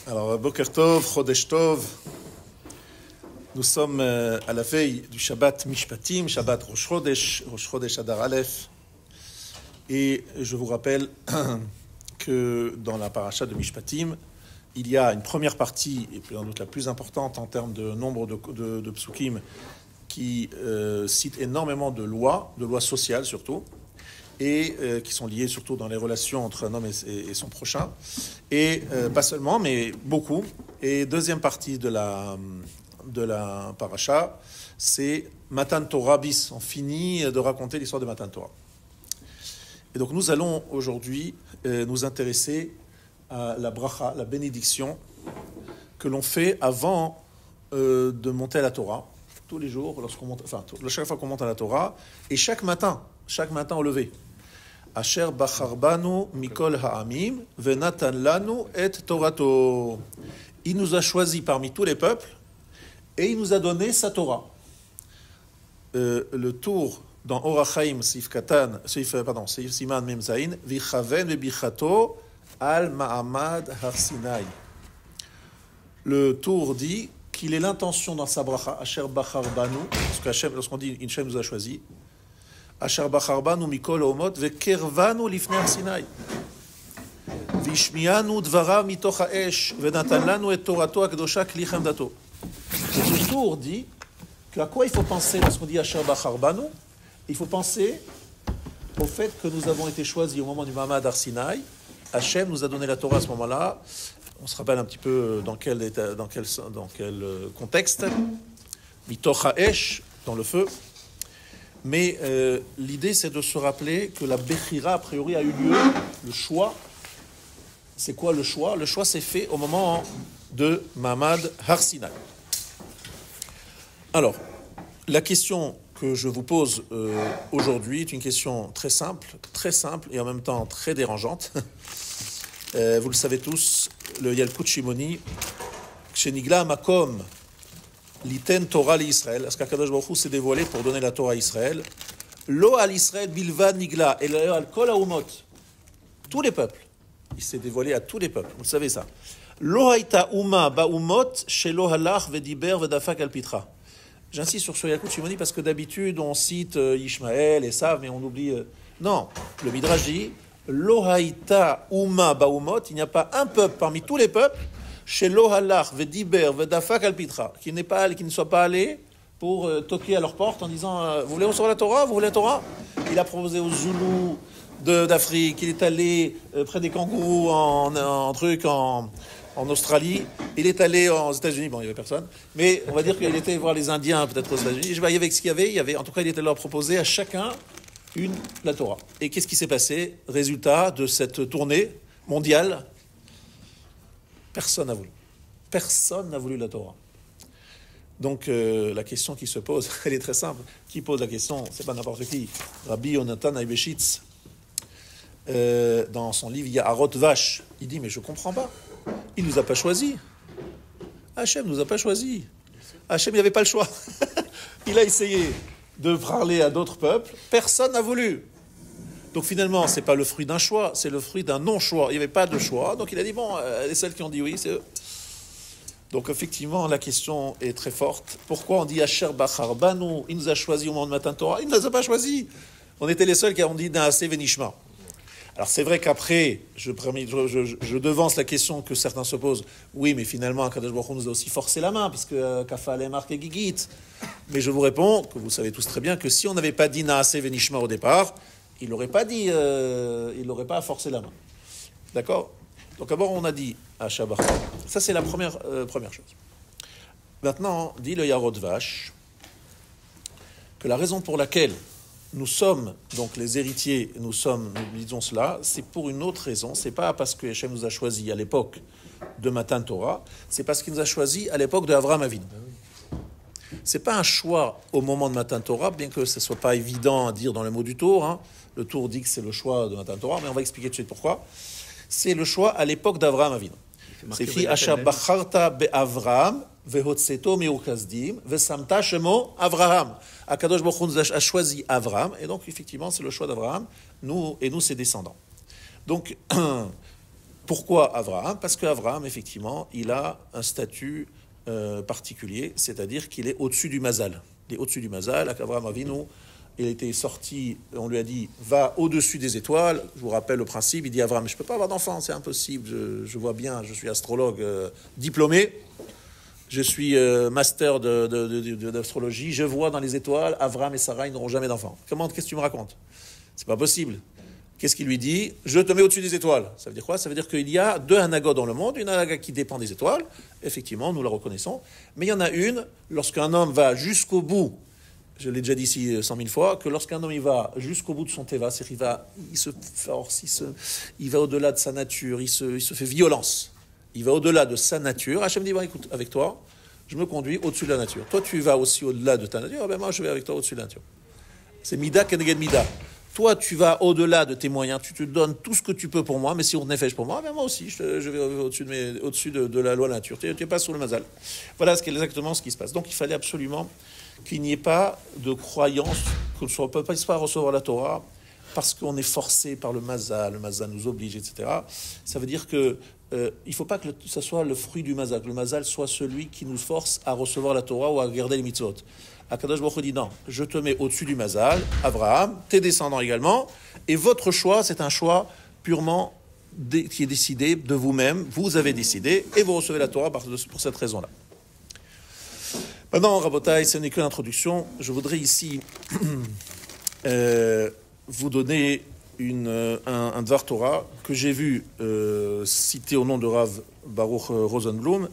Alors, Boker Tov, Chodesh Tov, nous sommes à la veille du Shabbat Mishpatim, Shabbat Rosh Chodesh Adar Aleph. Et je vous rappelle que dans la paracha de Mishpatim, il y a une première partie, et sans doute la plus importante en termes de nombre de psukim, qui cite énormément de lois sociales surtout, et qui sont liées surtout dans les relations entre un homme et son prochain, et pas seulement, mais beaucoup. Et deuxième partie de la paracha, c'est Matan Torah bis. On finit de raconter l'histoire de Matan Torah. Et donc nous allons aujourd'hui nous intéresser à la bracha, la bénédiction que l'on fait avant de monter à la Torah, tous les jours, chaque fois qu'on monte à la Torah, et chaque matin au lever. Asher bachar banu mikol ha'amim venatan lanu et Torato. Il nous a choisis parmi tous les peuples et il nous a donné sa Torah. Le tour dans Orach Chaim Sif Siman Mem Zayin Vichaven Vebichato al Ma'amad Har Sinai. Le tour dit qu'il est l'intention dans sa bracha Asher bachar banu, parce qu'Hachem, lorsqu'on dit Hachem nous a choisi, Asher bachar banu mikol omot vekervanu lifnei Har Sinai vishmianu dvarav mitoch ha'esh venatan lanu et Torato hakdosha kli chamdato. Le tour dit qu'à quoi il faut penser lorsqu'on dit Asher bachar banu. Il faut penser au fait que nous avons été choisis au moment du Ma'amad Har Sinai. Hachem nous a donné la Torah à ce moment-là. On se rappelle un petit peu dans quel contexte. Mitoch ha'esh, dans le feu. Mais l'idée, c'est de se rappeler que la Bechira, a priori, a eu lieu. Le choix, c'est quoi le choix? Le choix s'est fait au moment de Ma'amad Har Sinai. Alors, la question que je vous pose aujourd'hui est une question très simple et en même temps très dérangeante. Vous le savez tous, le Yalkut Shimoni, Shenigla Makom, Liten Torah l'Israël, parce qu'Akadosh Baruch Hu s'est dévoilé pour donner la Torah à Israël. Lo al Israël bilvad nigla, et le al kol haumot, tous les peuples. Il s'est dévoilé à tous les peuples, vous le savez ça. Lo haïta uma baumot, shelo halach vediber vedafak al pitra. J'insiste sur ce Yalkut Shimoni parce que d'habitude on cite Ishmaël et ça, mais on oublie. Non, le Midrash dit Lo haïta uma baumot, il n'y a pas un peuple parmi tous les peuples, chez Lo halach vediber vedafak al pitra, qui ne soit pas allé pour toquer à leur porte en disant vous voulez recevoir la Torah, vous voulez la Torah. Il a proposé aux Zoulous d'Afrique, il est allé près des kangourous en Australie, il est allé aux États-Unis, bon, il n'y avait personne, mais on va dire qu'il était voir les Indiens, peut-être aux États-Unis. Il y avait ce qu'il y avait, en tout cas, il était leur proposer à chacun la Torah. Et qu'est-ce qui s'est passé? Résultat de cette tournée mondiale, personne n'a voulu. Personne n'a voulu la Torah. Donc, la question qui se pose, elle est très simple. Qui pose la question? C'est pas n'importe qui. Rabbi Yonatan Aibeshitz, dans son livre, il y a Arot Vache. Il dit, mais je comprends pas. Il ne nous a pas choisis. Hachem ne nous a pas choisis. Hachem, il n'avait pas le choix. Il a essayé de parler à d'autres peuples. Personne n'a voulu. Donc finalement, ce n'est pas le fruit d'un choix, c'est le fruit d'un non-choix. Il n'y avait pas de choix. Donc il a dit, bon, les seuls qui ont dit oui, c'est eux. Donc effectivement, la question est très forte. Pourquoi on dit Asher bachar banu? Il nous a choisis au moment de Matan Torah. Il ne nous a pas choisis. On était les seuls qui ont dit Naaseh venishma. Alors c'est vrai qu'après, je devance la question que certains se posent. Oui, mais finalement, Akadosh Baruch Hu nous a aussi forcé la main, puisque Kafaleh marque et Gigit. Mais je vous réponds, que vous savez tous très bien, que si on n'avait pas dit Naaseh venishma au départ, il n'aurait pas forcé la main. D'accord? Donc d'abord, on a dit à Shabbat. Ça, c'est la première chose. Maintenant, dit le Yarod Vache, que la raison pour laquelle nous sommes, donc les héritiers, nous disons cela, c'est pour une autre raison. C'est pas parce que Hachem nous a choisis à l'époque de Matan Torah, c'est parce qu'il nous a choisis à l'époque de Avraham Avinu. C'est pas un choix au moment de Matan Torah, bien que ce soit pas évident à dire dans le mot du tour. Hein. Le tour dit que c'est le choix de Matan Torah, mais on va expliquer tout de suite pourquoi. C'est le choix à l'époque d'Avraham Avinu. C'est écrit Asher bacharta be'Avraham vehotseto me'ukazdim vesamta shemo Avraham. Akadosh Baruch Hu nous a choisi Avraham, et donc effectivement c'est le choix d'Avraham, nous ses descendants. Donc Pourquoi Abraham? Parce qu'Abraham, effectivement, il a un statut particulier, c'est-à-dire qu'il est au-dessus du Mazal. Il est au-dessus du Mazal. Abraham Avinu, il était sorti, on lui a dit, va au-dessus des étoiles. Je vous rappelle le principe, il dit Abraham, je ne peux pas avoir d'enfant, c'est impossible, je vois bien, je suis astrologue diplômé, je suis master d'astrologie, je vois dans les étoiles, Abraham et Sarah, ils n'auront jamais d'enfant. Qu'est-ce que tu me racontes? C'est pas possible. Qu'est-ce qu'il lui dit? Je te mets au-dessus des étoiles. Ça veut dire quoi? Ça veut dire qu'il y a deux anagas dans le monde, une anaga qui dépend des étoiles, effectivement, nous la reconnaissons, mais il y en a une, lorsqu'un homme va jusqu'au bout, je l'ai déjà dit ici 100 000 fois, que lorsqu'un homme il va jusqu'au bout de son teva, c'est-à-dire il se force, il va au-delà de sa nature, il se fait violence, il va au-delà de sa nature. Hachem dit, écoute, avec toi, je me conduis au-dessus de la nature. Toi, tu vas aussi au-delà de ta nature, moi, je vais avec toi au-dessus de la nature. C'est mida keneged mida. Toi, tu vas au-delà de tes moyens, tu te donnes tout ce que tu peux pour moi, mais si on nefesh pour moi, moi aussi, je vais au-dessus de la loi de la nature. Tu n'es pas sur le mazal. Voilà exactement ce qui se passe. Donc, il fallait absolument qu'il n'y ait pas de croyance, qu'on ne peut pas recevoir la Torah parce qu'on est forcé par le mazal nous oblige, etc. Ça veut dire que il ne faut pas que ça soit le fruit du mazal, que le mazal soit celui qui nous force à recevoir la Torah ou à garder les mitzvot. Akadosh Baruch Hu dit non, je te mets au-dessus du mazal, Abraham, tes descendants également, et votre choix, c'est un choix purement qui est décidé de vous-même, vous avez décidé, et vous recevez la Torah pour cette raison-là. Maintenant, Rabotai, ce n'est que l'introduction. Je voudrais ici vous donner un Dvar Torah que j'ai vu cité au nom de Rav Baruch Rosenblum,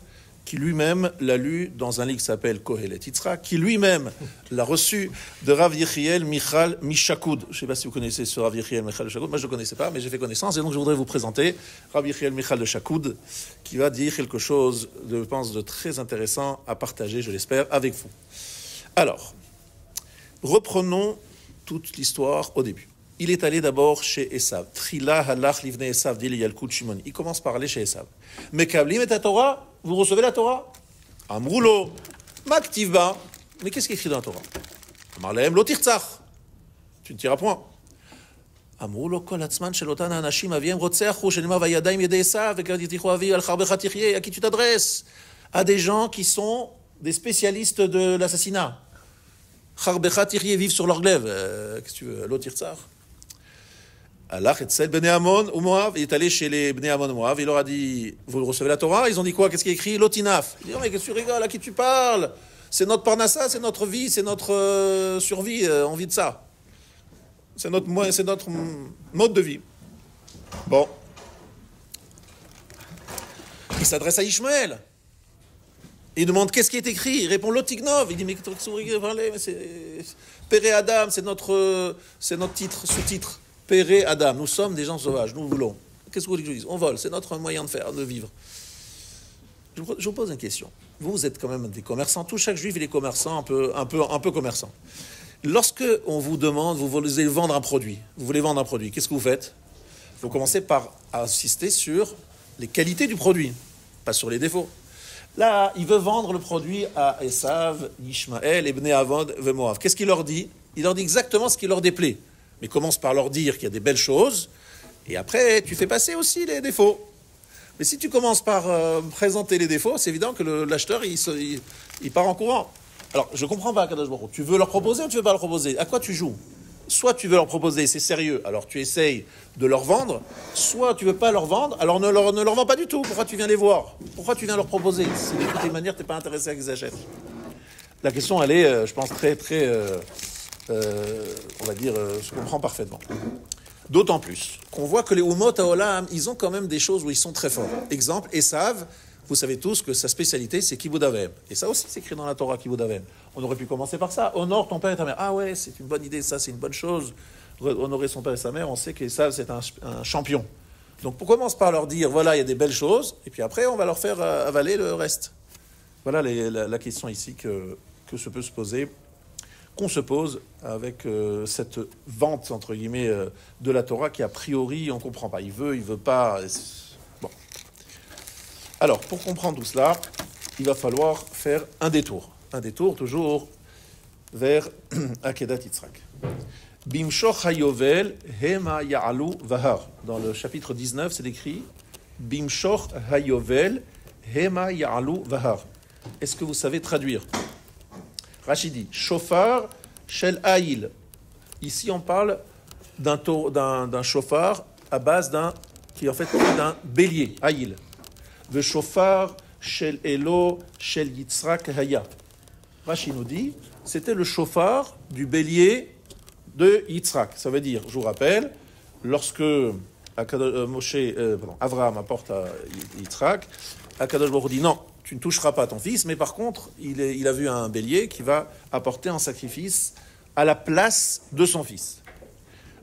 qui lui-même l'a lu dans un livre qui s'appelle Kohelet Yitzhak, qui lui-même l'a reçu de Rav Yechiel Michal Mishakoud. Je ne sais pas si vous connaissez ce Rav Yechiel Michal Mishakoud, moi je ne le connaissais pas, mais j'ai fait connaissance, et donc je voudrais vous présenter Rav Yechiel Michal Mishakoud, qui va dire quelque chose, je pense, de très intéressant à partager, je l'espère, avec vous. Alors, reprenons toute l'histoire au début. Il est allé d'abord chez Esav. Trila halach livne Esav dit Yalkut Shimon. Il commence par aller chez Esav. Mekablim et Torah, vous recevez la Torah? Amroulo, maktivba. Mais qu'est-ce qui est écrit dans la Torah? Amarlehem lo tirtzach. Tu ne tireras point. Amroulo kol atzman shel otan anashim aviem rotzeachu shenema vayadayim yedei Esav vekad yitichu avi al charbecha tichye. À qui tu t'adresses? À des gens qui sont des spécialistes de l'assassinat. Charbecha tichye vivent sur leur glaive. Qu'est-ce que tu veux? Lo tirtzach. Allah Etzel Bnei Ammon ou Moab, il est allé chez les Bnei Ammon ou Moab, il leur a dit, vous recevez la Torah? Ils ont dit quoi? Qu'est-ce qui est écrit? Lotinaf. Il dit, oh, mais qu'est-ce que tu rigoles? À qui tu parles? C'est notre parnassa, c'est notre vie, c'est notre survie, on vit de ça. C'est notre mode de vie. Bon. Il s'adresse à Ishmaël. Il demande qu'est-ce qui est écrit? Il répond Lotignov. Il dit, mais qu'est-ce que vous parlez? C'est Péré Adam, c'est notre titre, sous-titre. Péré Adam, nous sommes des gens sauvages, nous voulons. Qu'est-ce que vous voulez que je dise? On vole, c'est notre moyen de vivre. Je vous pose une question. Vous êtes quand même des commerçants. Tout chaque juif, il est commerçant, un peu commerçant. Lorsque on vous demande, vous voulez vendre un produit, qu'est-ce que vous faites? Vous commencez par insister sur les qualités du produit, pas sur les défauts. Là, il veut vendre le produit à Esav, Ishmaël, et Bnei Avod, Moab. Qu'est-ce qu'il leur dit? Il leur dit exactement ce qui leur déplaît. Mais commence par leur dire qu'il y a des belles choses, et après, tu fais passer aussi les défauts. Mais si tu commences par présenter les défauts, c'est évident que l'acheteur, il part en courant. Alors, je ne comprends pas, Kadosh Baruch Hu. Tu veux leur proposer ou tu ne veux pas leur proposer? À quoi tu joues? Soit tu veux leur proposer, c'est sérieux, alors tu essayes de leur vendre, soit tu ne veux pas leur vendre, alors ne leur vends pas du tout. Pourquoi tu viens les voir? Pourquoi tu viens leur proposer? Si de toutes les manières, tu n'es pas intéressé à qu'ils achètent. La question, elle est, je pense, très... on va dire, je comprends parfaitement. D'autant plus qu'on voit que les Umot Haolam, ils ont quand même des choses où ils sont très forts. Exemple, Esav, vous savez tous que sa spécialité, c'est Kibud Avem. Et ça aussi, c'est écrit dans la Torah, Kibud Avem. On aurait pu commencer par ça. Honore ton père et ta mère. Ah ouais, c'est une bonne idée, ça, c'est une bonne chose. Honorer son père et sa mère, on sait qu'Esav, c'est un champion. Donc, on commence par leur dire, voilà, il y a des belles choses, et puis après, on va leur faire avaler le reste. Voilà la question ici que se peut se poser, qu'on se pose avec cette vente, entre guillemets, de la Torah qui, a priori, on ne comprend pas. Il veut pas... Bon. Alors, pour comprendre tout cela, il va falloir faire un détour. Un détour, toujours, vers Akedat Yitzhak. Bimshoch hayovel hema ya'alu vahar. Dans le chapitre 19, c'est écrit bimshoch hayovel hema ya'alu vahar. Est-ce que vous savez traduire? Rashi dit shofar shel ha'il. Ici, on parle d'un shofar à base qui est en fait d'un bélier, ha'il. Le shofar shel elo shel yitzrak haya. Rashi nous dit, c'était le shofar du bélier de Yitzhak. Ça veut dire, je vous rappelle, lorsque Avraham apporte à Yitzhak, Akadosh Baruch Hu dit non, tu ne toucheras pas ton fils, mais par contre, il a vu un bélier qui va apporter un sacrifice à la place de son fils.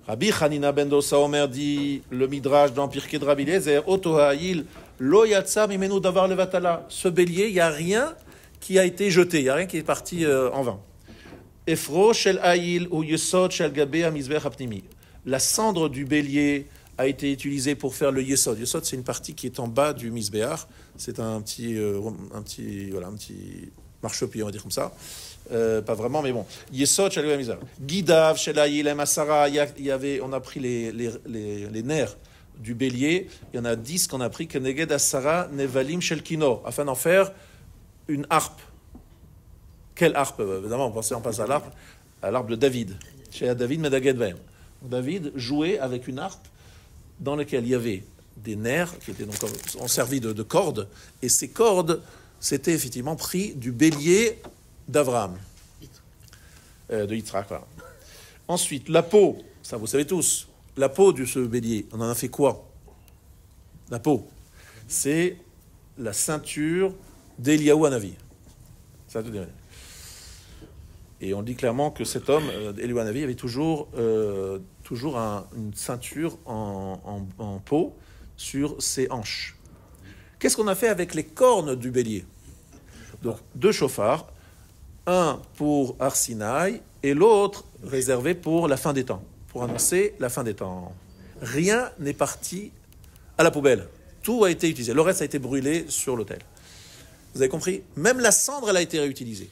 Rabbi Hanina ben Dosa Omer dit, le midrash dans Pirkei de Rabbi Eliezer, Oto ha'il lo yatsa mimenu davar levatala. Ce bélier, il n'y a rien qui a été jeté, il n'y a rien qui est parti en vain. Efro shel ha'il ou yesod shel gabe hamizbech hapnimi. La cendre du bélier a été utilisée pour faire le yesod. Yesod, c'est une partie qui est en bas du misbéach. C'est un petit marchepied, on va dire comme ça. Pas vraiment, mais bon. Yesod shel gabe hamizbech. Gidav shel ha'il emasara. On a pris les nerfs du bélier. Il y en a 10 qu'on a pris. Keneged asara nevalim shel kino, afin d'en faire une harpe. Quelle harpe? Évidemment, on passe à l'arpe de David. Chez David Medaged Vahem. David jouait avec une harpe dans laquelle il y avait des nerfs qui étaient donc ont servi de cordes, et ces cordes s'étaient effectivement pris du bélier d'Abraham, de Yitzhak. Voilà. Ensuite, la peau, ça vous savez tous, la peau de ce bélier, on en a fait quoi? La peau, c'est la ceinture d'Eliyahu Hanavi. Ça te dirait. Et on dit clairement que cet homme, Eliyahu Hanavi, avait toujours une ceinture en peau sur ses hanches. Qu'est-ce qu'on a fait avec les cornes du bélier? Donc 2 chauffards, un pour Har Sinaï et l'autre réservé pour la fin des temps, pour annoncer la fin des temps. Rien n'est parti à la poubelle. Tout a été utilisé. Le reste a été brûlé sur l'autel. Vous avez compris? Même la cendre, elle a été réutilisée.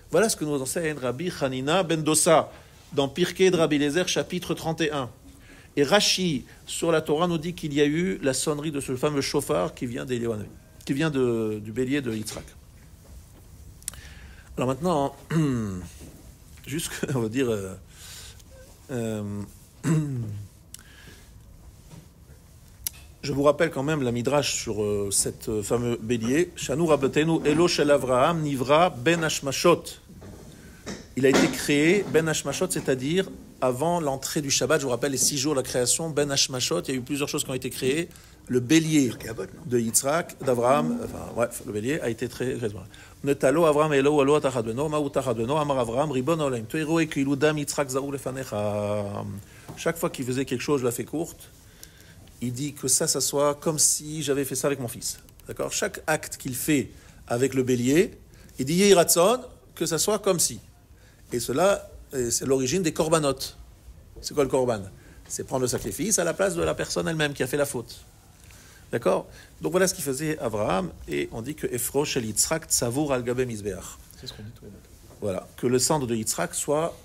Voilà ce que nous enseigne Rabbi Hanina ben Dosa dans Pirkei de Rabbi Eliezer, chapitre 31. Et Rashi, sur la Torah, nous dit qu'il y a eu la sonnerie de ce fameux chauffard qui vient d'Eliyahu Hanavi, qui vient du bélier de Yitzhak. Alors maintenant, juste, on va dire... je vous rappelle quand même la midrash sur cette fameux bélier. Shanu Rabbeinu Elo Shel Avraham Nivra Ben Hashmashot. Il a été créé Ben Hashmashot, c'est-à-dire avant l'entrée du Shabbat. Je vous rappelle les 6 jours de la création. Ben Hashmashot, il y a eu plusieurs choses qui ont été créées. Le bélier de Yitzhak, d'Avraham, le bélier a été très Netalo Avraham Elo Alo Atachadbeno Ma'u Tachadbeno Amar Avraham Ribon Olam Toiro Ekiludam Yitzhak Zaou Lefanecha. Chaque fois qu'il faisait quelque chose, je la fais courte. Il dit que ça soit comme si j'avais fait ça avec mon fils. D'accord? Chaque acte qu'il fait avec le bélier, il dit Yehiratzon, que ça soit comme si. Et cela, c'est l'origine des korbanot. C'est quoi le korban? C'est prendre le sacrifice à la place de la personne elle-même qui a fait la faute. D'accord? Donc voilà ce qu'il faisait Abraham, et on dit que Efro shel Yitzhak tzavour al gabe mizbeach. C'est ce qu'on dit tous les deux. Voilà, que le sang de Yitzhak soit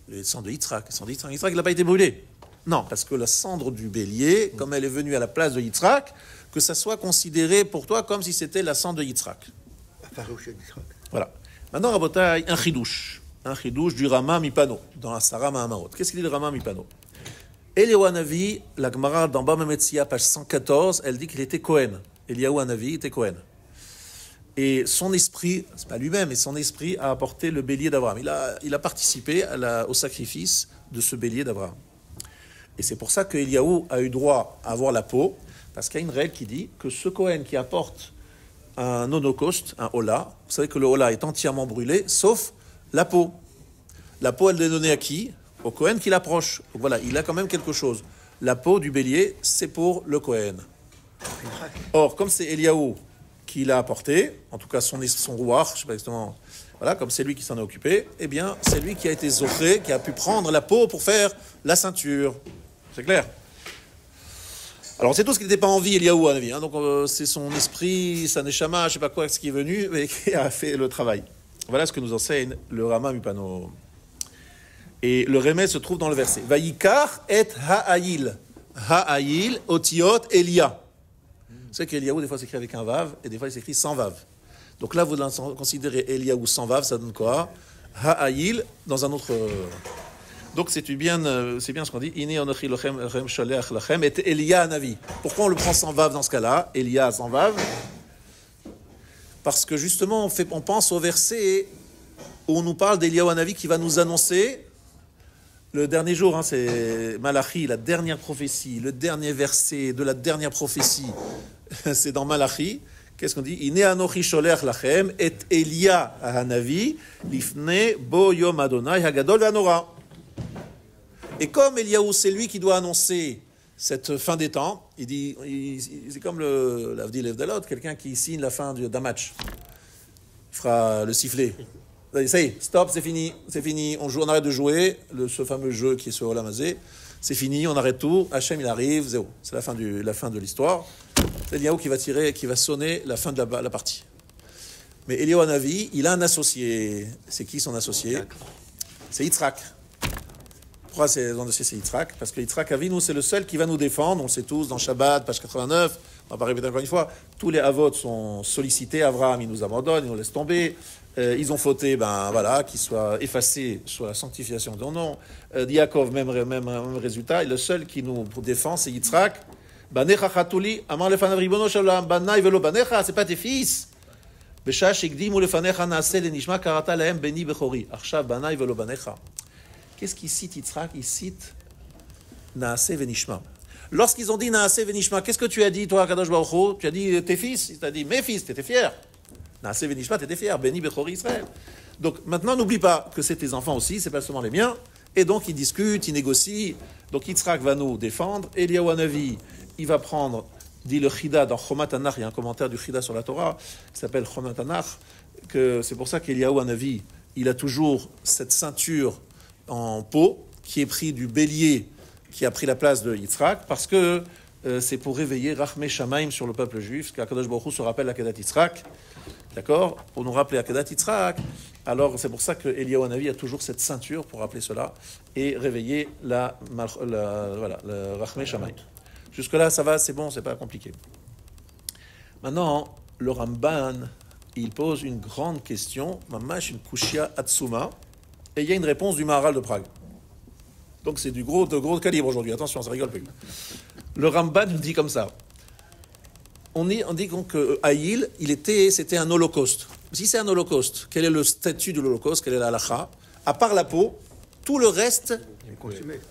le sang de Yitzhak. Le sang de Yitzhak, il n'a pas été brûlé. Non, parce que la cendre du bélier, comme elle est venue à la place de Yitzhak, que ça soit considéré pour toi comme si c'était la cendre de Yitzhak. Voilà. Maintenant, Rabotai, un chidouche du Rama Mipano, dans la Sarah Mahamarot. Qu'est-ce qu'il dit le Rama Mipano? Eliyahu Hanavi, la Gemara dans Baba Metzia, page 114, elle dit qu'il était Kohen. Eliyahu Hanavi était Kohen. Et son esprit, c'est pas lui-même, mais son esprit a apporté le bélier d'Abraham. Il a participé au sacrifice de ce bélier d'Abraham. Et c'est pour ça que Eliyahu a eu droit à avoir la peau, parce qu'il y a une règle qui dit que ce Kohen qui apporte un holocauste, un hola, vous savez que le hola est entièrement brûlé, sauf la peau. La peau, elle est donnée à qui? Au Kohen qui l'approche. Donc voilà, il a quand même quelque chose. La peau du bélier, c'est pour le Kohen. Or, comme c'est Eliyahu qui l'a apporté, en tout cas son roi, je ne sais pas exactement, voilà, comme c'est lui qui s'en est occupé, eh bien, c'est lui qui a été zoché, qui a pu prendre la peau pour faire la ceinture. C'est clair? Alors, c'est tout ce qui n'était pas en vie, Eliyahu Hanavi. Donc, c'est son esprit, sa neshama, je ne sais pas quoi, ce qui est venu, mais qui a fait le travail. Voilà ce que nous enseigne le Rama Mipano. Et le remède se trouve dans le verset. Vayikar et ha'ayil. Ha'ayil, otiot, Elia. C'est qu'Eliaou, des fois, s'écrit avec un vav, et des fois, il s'écrit sans vav. Donc là, vous considérez Eliaou sans vav, ça donne quoi? Ha'ayil, dans un autre... Donc c'est bien ce qu'on dit. Ini onochi lochem sholech lachem et Elia Navi. Pourquoi on le prend sans vav dans ce cas-là? Elia sans vav. Parce que justement, on pense au verset où on nous parle d'Eliyahu Hanavi qui va nous annoncer le dernier jour. C'est Malachi, la dernière prophétie, le dernier verset de la dernière prophétie. C'est dans Malachi. Qu'est-ce qu'on dit? Ine anochi sholech lachem et Elia Hanavi lifne bo yom Adonai hagadol ve'anora. Et comme Eliaou, c'est lui qui doit annoncer cette fin des temps, il dit, c'est comme l'Avdi Levdalot, quelqu'un qui signe la fin d'un match. Il fera le sifflet. Ça y est, stop, c'est fini, on arrête de jouer, ce fameux jeu qui est sur Olamazé, c'est fini, on arrête tout, Hachem il arrive, zéro. C'est la fin de l'histoire. C'est Eliaou qui va sonner la fin de la partie. Mais Eliyahu Hanavi, il a un associé. C'est qui son associé? C'est Yitzhak. Pourquoi son dossier c'est Yitzhak? Parce que Yitzhak Avinu, c'est le seul qui va nous défendre. On le sait tous dans Shabbat, page 89. On va pas répéter encore une fois. Tous les avot sont sollicités. Abraham, il nous abandonne, il nous laisse tomber. Ils ont fauté, qu'il soit effacé sur la sanctification de ton nom. Yaakov, même résultat. Et le seul qui nous défend, c'est Yitzhak. Banecha chatuli, amar lefanav ribono shalom, banai velo banecha, c'est pas tes fils. Beshash ikdim ou lefanecha naase lenishma karata lahem beni bechori. Arshav banai velo banecha. Qu'est-ce qu'il cite Yitzhak? Il cite Naaseh Venishma. Lorsqu'ils ont dit Naaseh Venishma, qu'est-ce que tu as dit, toi, Kadosh Baruch Hu? Tu as dit tes fils, il t'a dit mes fils, tu étais fier. Naaseh Venishma, tu étais fier. Béni Bechori Israël. Donc maintenant, n'oublie pas que c'est tes enfants aussi, c'est pas seulement les miens. Et donc ils discutent, ils négocient. Donc Yitzhak va nous défendre. Eliyahu Hanavi, il va prendre, dit le Chida dans Chomat Tanakh, il y a un commentaire du Chida sur la Torah qui s'appelle Chomat Tanakh, que c'est pour ça qu'Eliyahu Hanavi, il a toujours cette ceinture en peau, qui est pris du bélier, qui a pris la place de Yitzhak, parce que c'est pour réveiller Rachmei Shamaim sur le peuple juif, qu'Akadosh Baruch Hu se rappelle l'Akedat Yitzhak, d'accord? Pour nous rappeler Akedat Yitzhak, alors c'est pour ça que Eliyahu Hanavi a toujours cette ceinture pour rappeler cela, et réveiller le Rachmei Shamaim. Jusque-là, ça va, c'est bon, c'est pas compliqué. Maintenant, le Ramban, il pose une grande question, mamash une kushia atsuma, et il y a une réponse du Maharal de Prague. Donc c'est de gros calibre aujourd'hui. Attention, ça rigole plus. Le Ramban nous dit comme ça. On dit que Haïl, c'était un holocauste. Si c'est un holocauste, quel est le statut de l'holocauste? Quelle est la halakha? À part la peau, tout le reste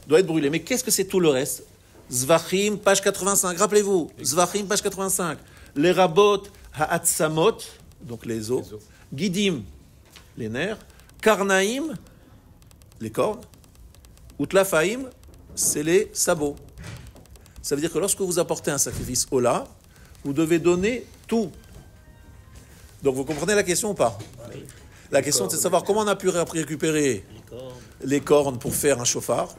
doit être brûlé. Mais qu'est-ce que c'est tout le reste? Zvachim, page 85. Rappelez-vous, Zvachim, page 85. Les rabot ha'atsamot, donc les os. Gidim, les nerfs. Karnaïm, les cornes. Utlafaïm, c'est les sabots. Ça veut dire que lorsque vous apportez un sacrifice Ola, vous devez donner tout. Donc vous comprenez la question ou pas? Oui. La question c'est de savoir comment on a pu récupérer les cornes pour faire un chauffard.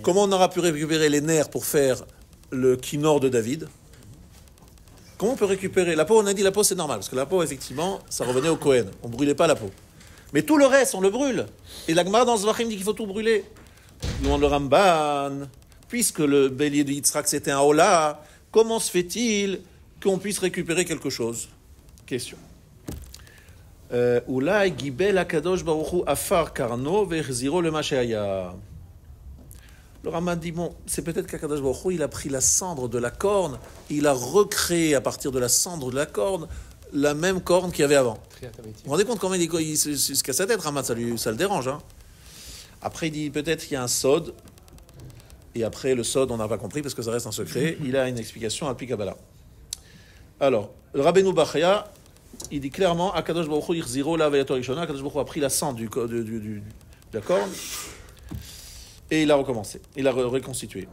Comment on aura pu récupérer les nerfs pour faire le kinor de David. Comment on peut récupérer la peau? On a dit la peau c'est normal, parce que la peau effectivement, ça revenait au Kohen. On ne brûlait pas la peau. Mais tout le reste, on le brûle. Et la Gemara dans Zvachim dit qu'il faut tout brûler. Nous, on le Ramban, puisque le bélier de Yitzhak c'était un Ola, comment se fait-il qu'on puisse récupérer quelque chose? Question. Oulai gibel akadosh baruch hu afar karno ve'chziro lema she'haya. Le Ramban dit, bon, c'est peut-être qu'Akadosh Baruch Hu, il a pris la cendre de la corne, et il a recréé à partir de la cendre de la corne, la même corne qu'il y avait avant. Vous vous rendez compte comment il se casse la tête, Ramad, ça le dérange. Hein. Après, il dit peut-être qu'il y a un sod, et après le sod, on n'a pas compris parce que ça reste un secret. Il a une explication à Kabbalah. Alors, le Rabbeinu Bachya, il dit clairement Akadosh Baruch Hu yichziro la veyato rishona. Akadosh Baruch Hu a pris la cendre de la corne et il a recommencé, il a reconstitué.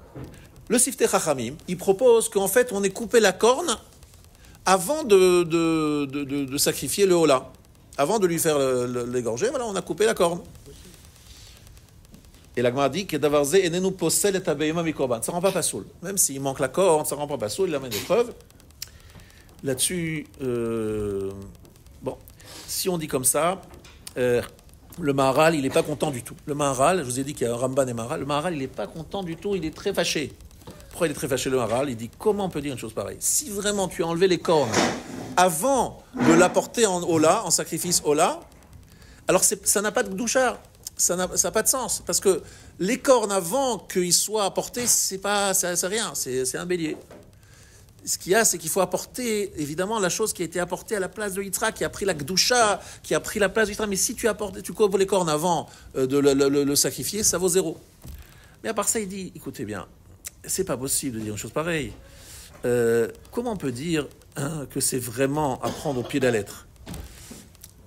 Le Siftei Chachamim, il propose qu'en fait, on ait coupé la corne avant de sacrifier le hola. Avant de lui faire l'égorger, voilà, on a coupé la corne. Et la Gemara dit que Davarze enenu posel et abeyma mikorban. Ça rend pas pasoul. Même s'il manque la corne, ça rend pas pasoul, il amène des preuves. Là-dessus, bon, si on dit comme ça, le Maharal, il n'est pas content du tout. Le Maharal, je vous ai dit qu'il y a un Ramban et Maharal, le Maharal, il n'est pas content du tout, il est très fâché. Pourquoi il est très fâché le Maharal? Il dit, comment on peut dire une chose pareille? Si vraiment tu as enlevé les cornes avant de l'apporter en Ola, en sacrifice Ola, alors ça n'a pas de douchard, ça n'a pas de sens. Parce que les cornes avant qu'ils soient apportés, c'est rien, c'est un bélier. Ce qu'il y a, c'est qu'il faut apporter, évidemment, la chose qui a été apportée à la place de Yitzhak, qui a pris la Gdusha, qui a pris la place de Yitzhak. Mais si tu coupes les cornes avant de le sacrifier, ça vaut 0. Mais à part ça, il dit, écoutez bien, c'est pas possible de dire une chose pareille. Comment on peut dire que c'est vraiment à prendre au pied de la lettre?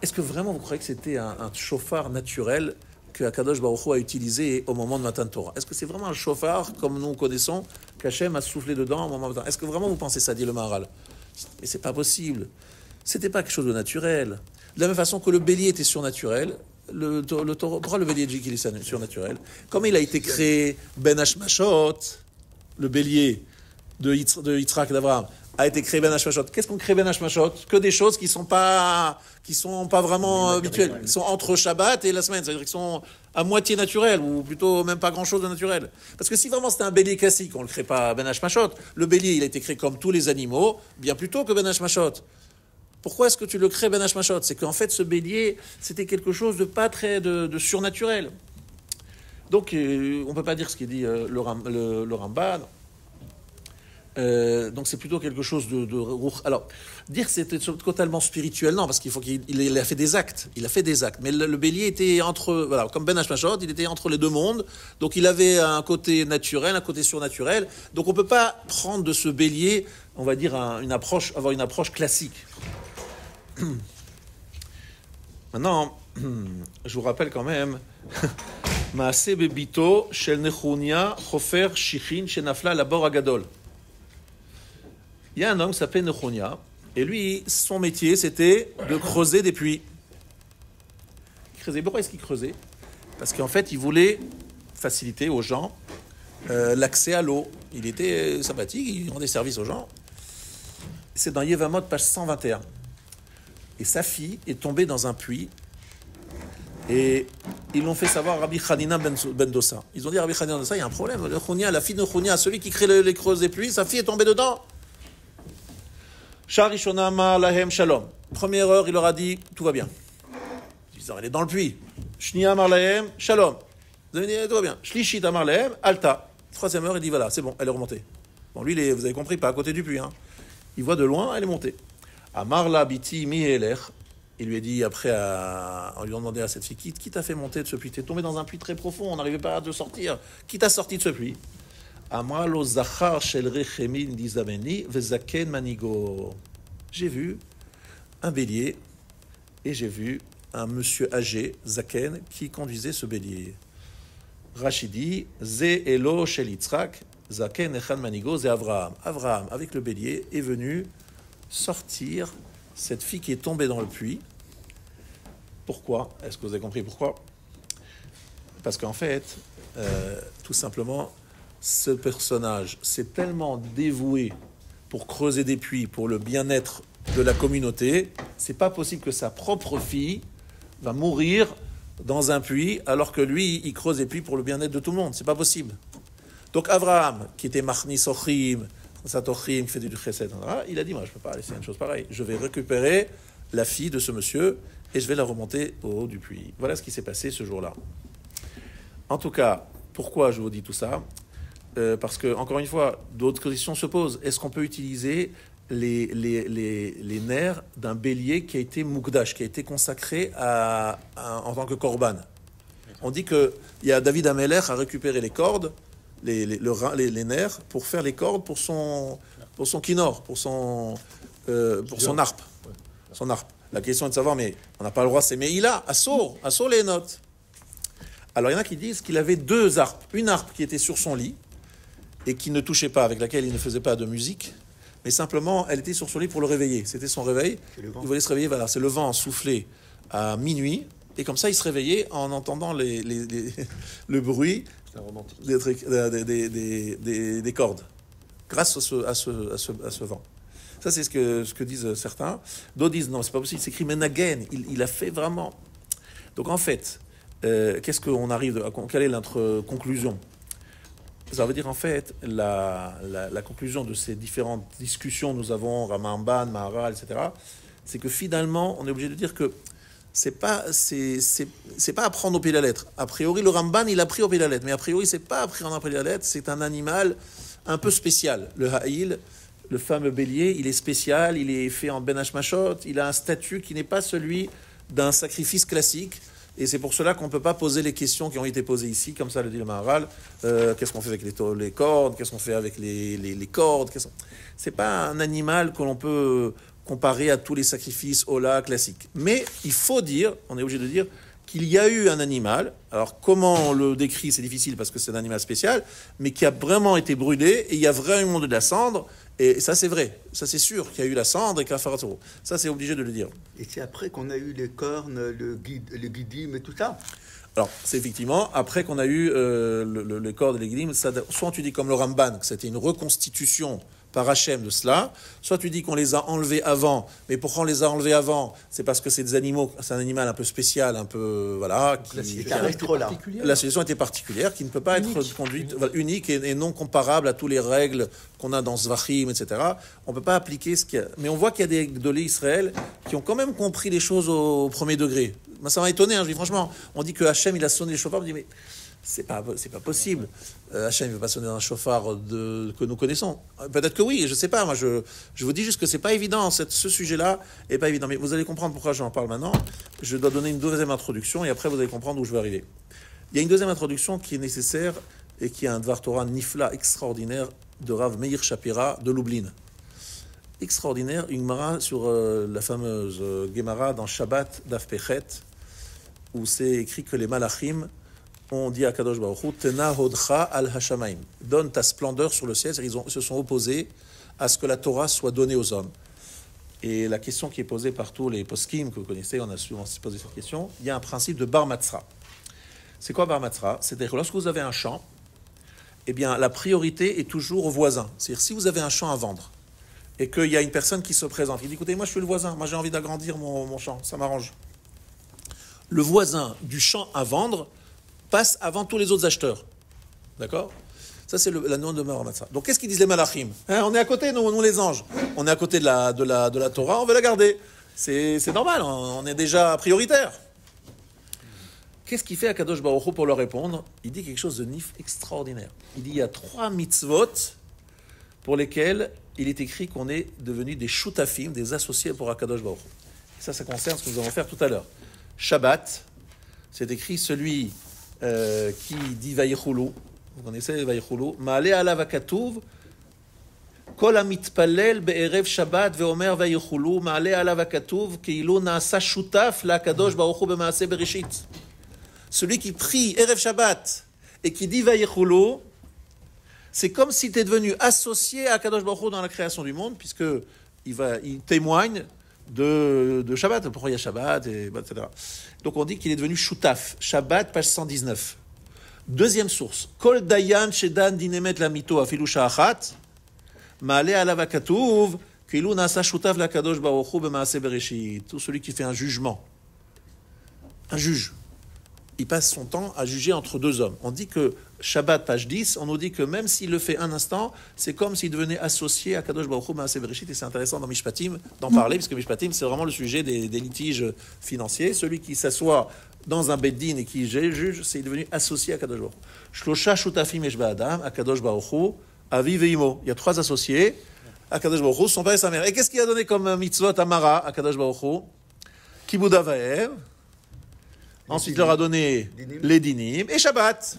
Est-ce que vraiment vous croyez que c'était un chauffard naturel que Akadosh Baruch Hu a utilisé au moment de Matan Torah? Est-ce que c'est vraiment un chauffard, comme nous connaissons, qu'Hachem a soufflé dedans au moment de Matan Torah? Est-ce que vraiment vous pensez ça, dit le Maharal? Mais c'est pas possible. C'était pas quelque chose de naturel. De la même façon que le bélier était surnaturel, le taureau, pourquoi le bélier dit qu'il est surnaturel? Comme il a été créé Ben Hashmashot, le bélier de Yitzhak d'Abraham, a été créé Ben Hashmashot. Qu'est-ce qu'on crée Ben Hashmashot? Que des choses qui sont pas vraiment habituelles. Ils sont entre Shabbat et la semaine. C'est-à-dire qu'ils sont à moitié naturels, ou plutôt même pas grand-chose de naturel. Parce que si vraiment c'était un bélier classique, on ne le crée pas Ben Hashmashot. Le bélier, il a été créé comme tous les animaux, bien plus tôt que Ben Hashmashot. Pourquoi est-ce que tu le crées Ben Hashmashot? C'est qu'en fait, ce bélier, c'était quelque chose de pas très de surnaturel. Donc, on ne peut pas dire ce qu'il dit le Ramban. Donc c'est plutôt quelque chose de alors dire que c'était totalement spirituel, non, parce qu'il faut qu'il a fait des actes, mais le bélier était voilà, comme Ben Hashmashot, il était entre les deux mondes, donc il avait un côté naturel, un côté surnaturel, donc on peut pas prendre de ce bélier, on va dire avoir une approche classique. Maintenant, je vous rappelle quand même Maaseh bebito shel Nechunia chofer shichin shenafla labor agadol. Il y a un homme qui s'appelait Nechunia, et lui, son métier, c'était de creuser des puits. Pourquoi est-ce qu'il creusait? Parce qu'en fait, il voulait faciliter aux gens l'accès à l'eau. Il était sympathique, il rendait service aux gens. C'est dans Yevamot, page 121. Et sa fille est tombée dans un puits, et ils l'ont fait savoir à Rabbi Hanina ben Dossa. Ils ont dit à Rabbi Hanina ben Dossa, il y a un problème. Nechunia, la fille de Nechunia, celui qui crée les creuses des puits, sa fille est tombée dedans. Sharishona ma lahem shalom. Première heure, il leur a dit, tout va bien. Ils disent, elle est dans le puits. Shnia mar lahem shalom. Vous avez dit, tout va bien. Shlishit amar lahem alta. Troisième heure, il dit, voilà, c'est bon, elle est remontée. Bon, lui, vous avez compris, pas à côté du puits. Hein. Il voit de loin, elle est montée. Amar la biti mi eler. Il lui a dit, après, en lui demandant à cette fille, qui t'a fait monter de ce puits? T'es tombé dans un puits très profond, on n'arrivait pas à te sortir. Qui t'a sorti de ce puits? Amalo zachar shel rechemin dizameni vezaken manigo. J'ai vu un bélier et j'ai vu un monsieur âgé, zaken, qui conduisait ce bélier. Rachidi, ze elo shel Yitzhak, zaken echan manigo, ze Avraham. Avraham, avec le bélier, est venu sortir cette fille qui est tombée dans le puits. Pourquoi? Est-ce que vous avez compris pourquoi? Parce qu'en fait, tout simplement, ce personnage s'est tellement dévoué pour creuser des puits, pour le bien-être de la communauté, c'est pas possible que sa propre fille va mourir dans un puits alors que lui, il creuse des puits pour le bien-être de tout le monde. C'est pas possible. Donc Avraham, qui était Machnis Ochim, Satochim, qui fait du chesed, il a dit, moi je peux pas laisser une chose pareille. Je vais récupérer la fille de ce monsieur et je vais la remonter au haut du puits. Voilà ce qui s'est passé ce jour-là. En tout cas, pourquoi je vous dis tout ça? Parce que, encore une fois, d'autres questions se posent. Est-ce qu'on peut utiliser les nerfs d'un bélier qui a été mukdash, qui a été consacré en tant que korban? On dit que David Amelech a récupéré les cordes, les nerfs, pour faire les cordes pour son kinor, pour son harpe. Son harpe. La question est de savoir, mais on n'a pas le droit, c'est Meïla, Assur les notes. Alors il y en a qui disent qu'il avait deux harpes. Une harpe qui était sur son lit, et qui ne touchait pas, avec laquelle il ne faisait pas de musique, mais simplement, elle était sur son lit pour le réveiller. C'était son réveil. Il voulait se réveiller, voilà, c'est le vent soufflé à minuit, et comme ça, il se réveillait en entendant le bruit des cordes, grâce à ce vent. Ça, c'est ce que disent certains. D'autres disent, non, c'est pas possible, c'est écrit Menagen, il a fait vraiment. Donc en fait, qu'est-ce qu'on arrive quelle est notre conclusion? Ça veut dire en fait, la conclusion de ces différentes discussions, nous avons Ramamban, Maharal, etc., c'est que finalement, on est obligé de dire que c'est pas apprendre au pied de la lettre. A priori, le Ramban, il a pris au pied de la lettre, mais a priori, c'est pas apprendre au pied de la lettre, c'est un animal un peu spécial. Le Ha'il, le fameux bélier, il est spécial, il est fait en Ben Hashmashot, il a un statut qui n'est pas celui d'un sacrifice classique. Et c'est pour cela qu'on ne peut pas poser les questions qui ont été posées ici, comme ça le dit le Maharal. Qu'est-ce qu'on fait avec les cordes? Qu'est-ce qu'on fait avec les cordes? C'est pas un animal que l'on peut comparer à tous les sacrifices Ola classiques. Mais il faut dire, on est obligé de dire, qu'il y a eu un animal. Alors comment on le décrit, c'est difficile parce que c'est un animal spécial, mais qui a vraiment été brûlé, et il y a vraiment de la cendre. Et ça, c'est vrai. Ça, c'est sûr qu'il y a eu la cendre et qu'Afaratoro. Ça, c'est obligé de le dire. Et c'est après qu'on a eu les cornes, le guidim et tout ça. Alors, c'est effectivement après qu'on a eu le corps de l'Eglim. Soit tu dis comme le Ramban, que c'était une reconstitution par Hachem de cela, soit tu dis qu'on les a enlevés avant, mais pourquoi on les a enlevés avant? C'est parce que c'est des animaux, c'est un animal un peu spécial, un peu, voilà. La situation était particulière, qui ne peut pas être conduite, unique et non comparable à toutes les règles qu'on a dans Zvachim, etc. On ne peut pas appliquer ce qu'il y a. Mais on voit qu'il y a des Gdolé Israël qui ont quand même compris les choses au premier degré. Moi, ça m'a étonné, je dis franchement, on dit que Hachem, il a sonné les chauffards, je dis mais c'est pas possible. Hachem ne veut pas sonner un chauffard que nous connaissons. Peut-être que oui, je ne sais pas. Moi, je vous dis juste que c'est pas évident. Ce sujet-là est pas évident. Mais vous allez comprendre pourquoi j'en parle maintenant. Je dois donner une deuxième introduction et après vous allez comprendre où je vais arriver. Il y a une deuxième introduction qui est nécessaire et qui est un Dvar Torah nifla extraordinaire de Rav Meir Shapira de Lublin. Extraordinaire, une Gemara sur la fameuse Gemara dans Shabbat Daf Pechet, où c'est écrit que les Malachim ont dit à Kadosh Baruch Hu, Tena hodcha al hashamayim, donne ta splendeur sur le ciel. Ils se sont opposés à ce que la Torah soit donnée aux hommes. Et la question qui est posée par tous les poskim que vous connaissez, on a souvent posé cette question, il y a un principe de bar matzra. C'est quoi bar matzra? C'est-à-dire que lorsque vous avez un champ, eh bien la priorité est toujours au voisin. C'est-à-dire si vous avez un champ à vendre, et qu'il y a une personne qui se présente, il dit, écoutez, moi je suis le voisin, moi j'ai envie d'agrandir mon champ, ça m'arrange. Le voisin du champ à vendre passe avant tous les autres acheteurs. D'accord? Ça, c'est la notion de Maramatsa. Donc, qu'est-ce qu'ils disent les malachim? On est à côté, nous les anges. On est à côté de la Torah, on veut la garder. C'est normal, on est déjà prioritaire. Qu'est-ce qu'il fait Akadosh Baruch Hu pour leur répondre? Il dit quelque chose de nif extraordinaire. Il dit, il y a 3 mitzvot pour lesquels il est écrit qu'on est devenu des shutafim, des associés pour Akadosh Baruch Hu. Ça concerne ce que nous allons faire tout à l'heure. Shabbat, c'est écrit celui qui dit Vayichulu, vous connaissez Vayichulu, Ma'ale alav hakatuv, Kol hamitpalel be'erev Shabbat ve'omer Vayichulu, Ma'ale alav hakatuv, Keilu na'asa shutaf la'kadosh baruch hu b'maaseh bereshit. Celui qui prie Erev Shabbat et qui dit Vayichulu, c'est comme s'il était devenu associé à Kadosh Baruch Hu dans la création du monde, puisque il témoigne de Shabbat, pourquoi il y a Shabbat, etc. Donc on dit qu'il est devenu Shutaf. Shabbat, page 119. Deuxième source. Kol dayan shedan dinemet lamito afilu sha'achat, ma'ale alav hakatuv, kilu nasa shutaf lakadosh baruch hu b'maaseh bereshit. Tout celui qui fait un jugement. Un juge. Il passe son temps à juger entre deux hommes. On dit que Shabbat, page 10, on nous dit que même s'il le fait un instant, c'est comme s'il devenait associé à Kadosh Baruch Hu Maaseh Bereshit. Et c'est intéressant dans Mishpatim d'en parler, parce que Mishpatim, c'est vraiment le sujet des litiges financiers. Celui qui s'assoit dans un beddin et qui juge, c'est devenu associé à Kadosh Baruch Hu. Shlosha shutafim yesh ba'adam, à Kadosh Baruch Hu, avi ve'imo. Il y a 3 associés à Kadosh Baruch Hu, son père et sa mère. Et qu'est-ce qu'il a donné comme mitzvot amara à Kadosh Baruch Hu? Kibud avav. Ensuite, il leur a donné les dinim et Shabbat.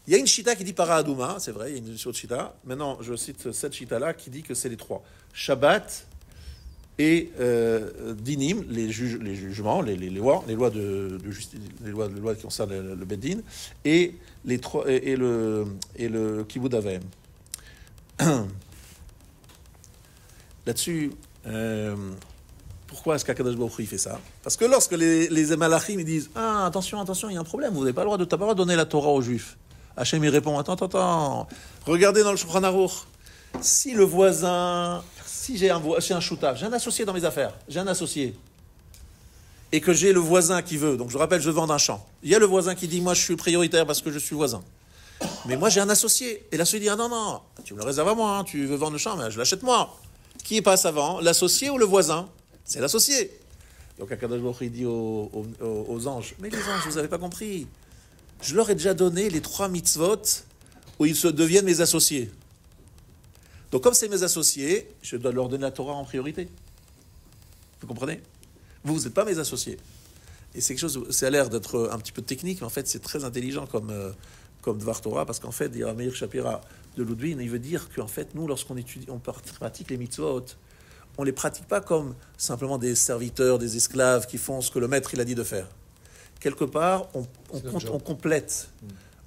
Il y a une chita qui dit para aduma, c'est vrai, il y a une autre chita. Maintenant, je cite cette chita-là qui dit que c'est les 3. Shabbat et dinim, les jugements, les lois qui concernent le beddin, et les 3 et le kibud avem. Là-dessus. Pourquoi est-ce qu'Akadosh Baruch Hu fait ça? Parce que lorsque les malachim ils disent attention, il y a un problème, vous n'avez pas le droit de donner la Torah aux Juifs. Hachem il répond attends, regardez dans le Shulchan Aruch. Si le voisin, si j'ai un shutaf, j'ai un associé dans mes affaires, et que j'ai le voisin qui veut, donc je rappelle, je vends un champ. Il y a le voisin qui dit moi je suis prioritaire parce que je suis voisin. Mais moi, j'ai un associé. Et l'associé dit, ah non, tu me le réserves à moi, hein, tu veux vendre le champ, mais je l'achète moi. Qui passe avant, l'associé ou le voisin? C'est l'associé. Donc Akadosh Baruch Hu dit aux anges, mais les anges, vous n'avez pas compris. Je leur ai déjà donné les 3 mitzvot où ils se deviennent mes associés. Donc comme c'est mes associés, je dois leur donner la Torah en priorité. Vous comprenez? Vous n'êtes pas mes associés. Et c'est quelque chose, ça a l'air d'être un petit peu technique, mais en fait c'est très intelligent comme Dvar Torah, parce qu'en fait, il y a Meir Shapira de Ludwig, il veut dire qu'en fait, nous, lorsqu'on étudie, on pratique les mitzvot, on ne les pratique pas comme simplement des serviteurs, des esclaves qui font ce que le maître il a dit de faire. Quelque part, on complète,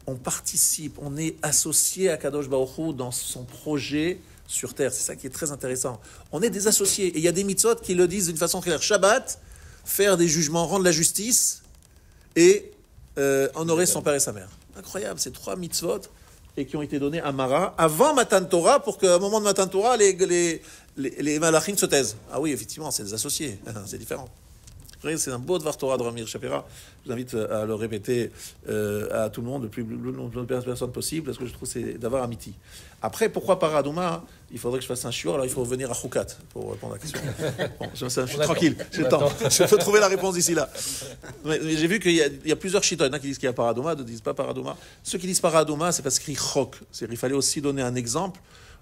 on participe, on est associé à Kadosh Baruch Hu dans son projet sur terre. C'est ça qui est très intéressant. On est des associés. Et il y a des mitzvot qui le disent d'une façon claire. Shabbat, faire des jugements, rendre la justice et honorer son père et sa mère. Incroyable, ces 3 mitzvot et qui ont été donnés à Mara avant Matan Torah pour qu'à un moment de Matan Torah, les malachim se taisent. Ah oui, effectivement, c'est des associés. C'est différent. C'est un beau Dvar Torah de Ramir Shapira. Je vous invite à le répéter à tout le monde, le plus nombre de personnes possible, parce que je trouve que c'est d'avoir amitié. Après, pourquoi Paradouma? Il faudrait que je fasse un shiur, alors il faut revenir à Choukat pour répondre à la question. Bon, je suis tranquille, j'ai le temps. Je peux trouver la réponse d'ici là. Mais j'ai vu qu'il y a plusieurs chitons. Il y en a qui disent qu'il y a Paradouma, d'autres disent pas Paradouma. Ceux qui disent Paradouma, c'est parce qu'il y a chok. Il fallait aussi donner un exemple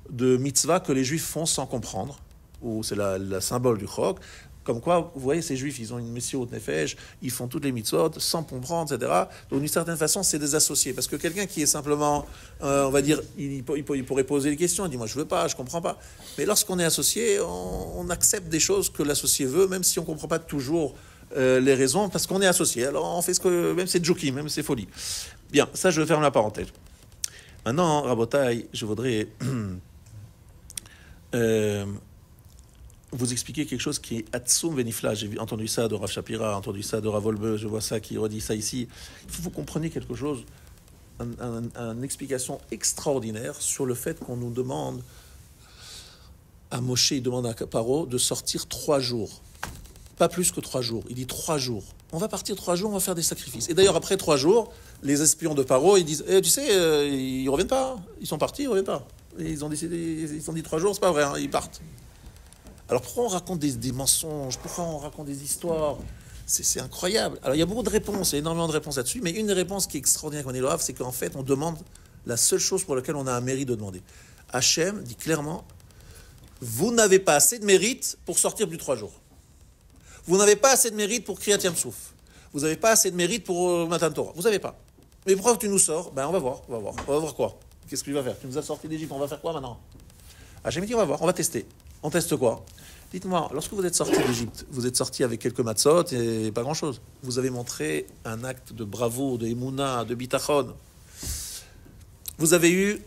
de mitzvah que les juifs font sans comprendre, ou c'est la symbole du chok. Comme quoi, vous voyez, ces juifs, ils ont une mission au Nefesh, ils font toutes les mitzvot sans comprendre, etc. Donc, d'une certaine façon, c'est des associés. Parce que quelqu'un qui est simplement, on va dire, il pourrait poser des questions, il dit, moi, je veux pas, je comprends pas. Mais lorsqu'on est associé, on accepte des choses que l'associé veut, même si on comprend pas toujours les raisons, parce qu'on est associé. Alors, on fait ce que, même c'est joking, même c'est folie. Bien, ça, je ferme la parenthèse. Maintenant, Rabotai, je voudrais vous expliquer quelque chose qui est Atsum Venifla. J'ai entendu ça de Rav Shapira, entendu ça de Rav Wolbe, je vois ça qui redit ça ici. Il faut que vous compreniez quelque chose, une explication extraordinaire sur le fait qu'on nous demande, à Moshe, il demande à Paro de sortir 3 jours. Pas plus que 3 jours. Il dit 3 jours. On va partir 3 jours, on va faire des sacrifices. Et d'ailleurs, après 3 jours, les espions de Paro, ils disent, tu sais, ils reviennent pas. Ils sont partis, ils reviennent pas. Et ils ont dit 3 jours, c'est pas vrai, hein, ils partent. Alors pourquoi on raconte des mensonges? Pourquoi on raconte des histoires? C'est incroyable. Alors il y a beaucoup de réponses, il y a énormément de réponses là-dessus, mais une des réponses qui est extraordinaire quand on est là, c'est qu'en fait on demande la seule chose pour laquelle on a un mérite de demander. Hachem dit clairement, vous n'avez pas assez de mérite pour sortir plus de 3 jours. Vous n'avez pas assez de mérite pour Kriyat Yam Souf. Vous n'avez pas assez de mérite pour Matan Torah. Vous n'avez pas. Mais pourquoi tu nous sors? Ben on va voir. On va voir quoi? Qu'est-ce que tu vas faire? Tu nous as sorti d'Égypte, on va faire quoi maintenant? Hachem dit on va voir, on va tester. On teste quoi? Dites-moi, lorsque vous êtes sorti d'Égypte, vous êtes sorti avec quelques matzot et pas grand-chose. Vous avez montré un acte de bravoure, de émouna, de bitachon. Vous avez eu